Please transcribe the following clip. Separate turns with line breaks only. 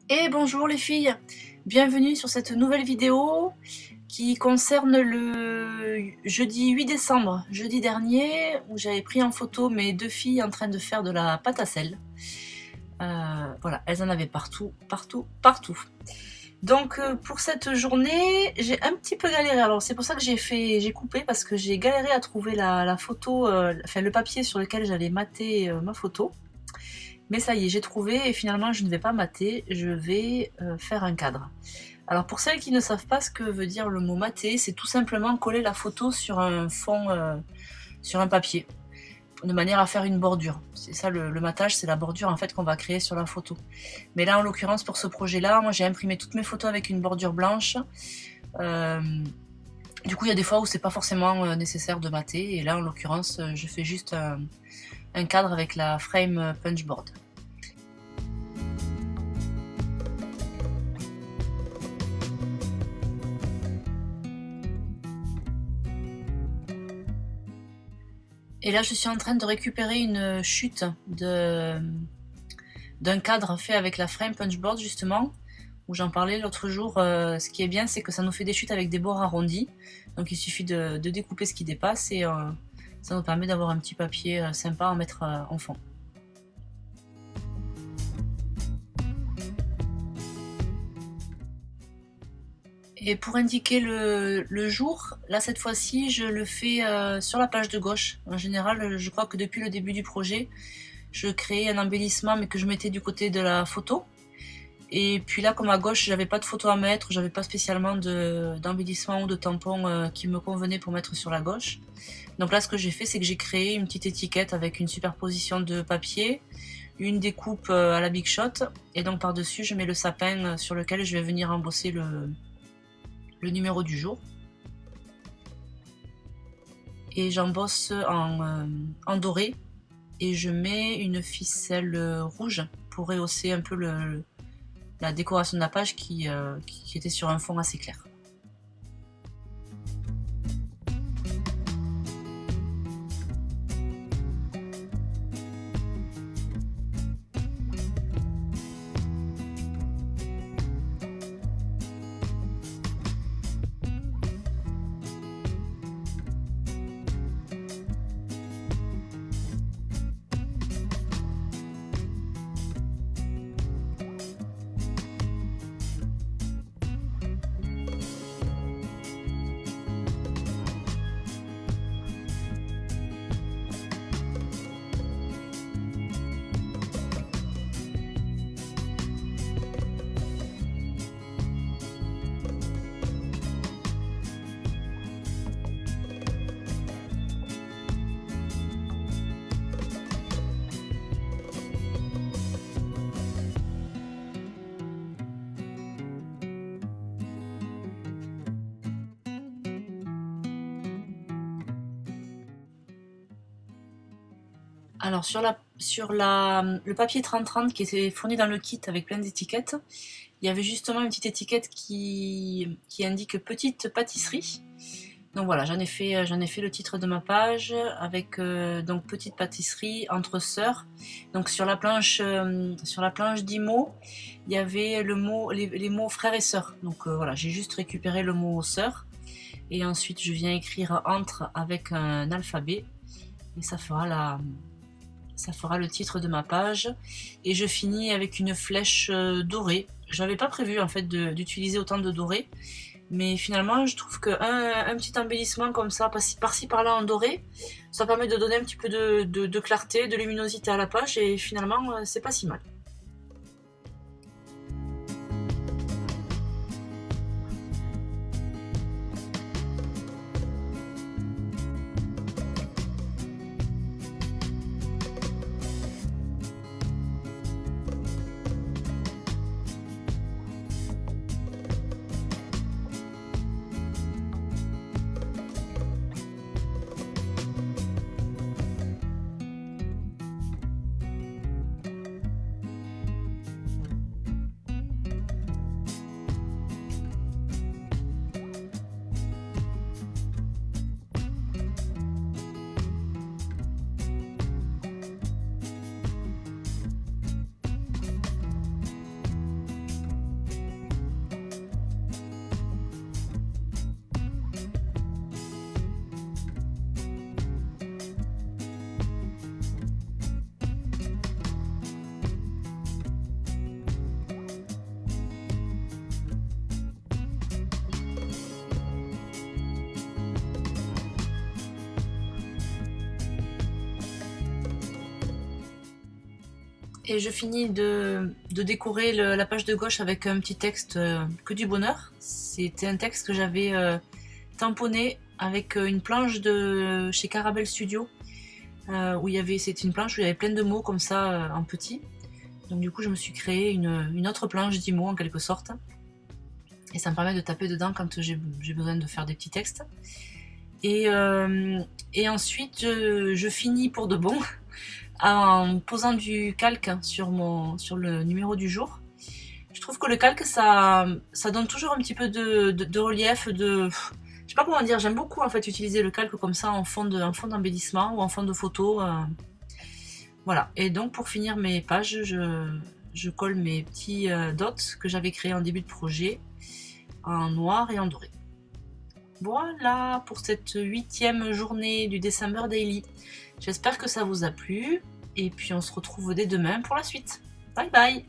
Et bonjour les filles, bienvenue sur cette nouvelle vidéo qui concerne le jeudi 8 décembre, jeudi dernier, où j'avais pris en photo mes deux filles en train de faire de la pâte à sel. Voilà, elles en avaient partout, partout, partout. Donc pour cette journée, j'ai un petit peu galéré. Alors c'est pour ça que j'ai coupé parce que j'ai galéré à trouver la photo, enfin le papier sur lequel j'allais mater ma photo. Mais ça y est, j'ai trouvé et finalement je ne vais pas mater, je vais faire un cadre. Alors pour celles qui ne savent pas ce que veut dire le mot mater, c'est tout simplement coller la photo sur un fond, sur un papier, de manière à faire une bordure. C'est ça le matage, c'est la bordure en fait qu'on va créer sur la photo. Mais là en l'occurrence pour ce projet-là, moi j'ai imprimé toutes mes photos avec une bordure blanche. Euh, du coup il y a des fois où c'est pas forcément nécessaire de mater, et là en l'occurrence je fais juste un cadre avec la frame punchboard. Et là, je suis en train de récupérer une chute d'un cadre fait avec la frame punchboard, justement, où j'en parlais l'autre jour. Ce qui est bien, c'est que ça nous fait des chutes avec des bords arrondis. Donc il suffit de découper ce qui dépasse et ça nous permet d'avoir un petit papier sympa à mettre en fond. Et pour indiquer le jour, là cette fois-ci, je le fais sur la page de gauche. En général, je crois que depuis le début du projet, je créais un embellissement mais que je mettais du côté de la photo. Et puis là, comme à gauche, j'avais pas de photo à mettre, j'avais pas spécialement d'embellissement ou de tampon qui me convenait pour mettre sur la gauche. Donc là, ce que j'ai fait, c'est que j'ai créé une petite étiquette avec une superposition de papier, une découpe à la Big Shot, et donc par-dessus, je mets le sapin sur lequel je vais venir embosser le numéro du jour. Et j'embosse en doré, et je mets une ficelle rouge pour rehausser un peu la décoration de la page qui était sur un fond assez clair. Alors le papier 30-30 qui était fourni dans le kit avec plein d'étiquettes, il y avait justement une petite étiquette qui indique petite pâtisserie. Donc voilà, j'en ai fait le titre de ma page avec donc petite pâtisserie entre sœurs. Donc sur la planche d'IMO, il y avait les mots frères et sœurs. Donc voilà, j'ai juste récupéré le mot sœur et ensuite je viens écrire entre avec un alphabet et ça fera le titre de ma page. Et je finis avec une flèche dorée. J'avais pas prévu en fait d'utiliser autant de doré, mais finalement je trouve qu'un un petit embellissement comme ça, par-ci par-là en doré, ça permet de donner un petit peu de clarté, de luminosité à la page, et finalement c'est pas si mal. Et je finis de décorer la page de gauche avec un petit texte que du bonheur. C'était un texte que j'avais tamponné avec une planche de chez Caramel Studio. Où c'était une planche où il y avait plein de mots comme ça en petit. Donc du coup je me suis créé une autre planche d'10 mots en quelque sorte. Et ça me permet de taper dedans quand j'ai besoin de faire des petits textes. Et ensuite je finis pour de bon en posant du calque sur le numéro du jour. Je trouve que le calque ça donne toujours un petit peu de relief, je sais pas comment dire, j'aime beaucoup en fait utiliser le calque comme ça en fond d'embellissement ou en fond de photo. Voilà, et donc pour finir mes pages, je colle mes petits dots que j'avais créés en début de projet en noir et en doré. Voilà pour cette 8e journée du December Daily. J'espère que ça vous a plu et puis on se retrouve dès demain pour la suite. Bye bye!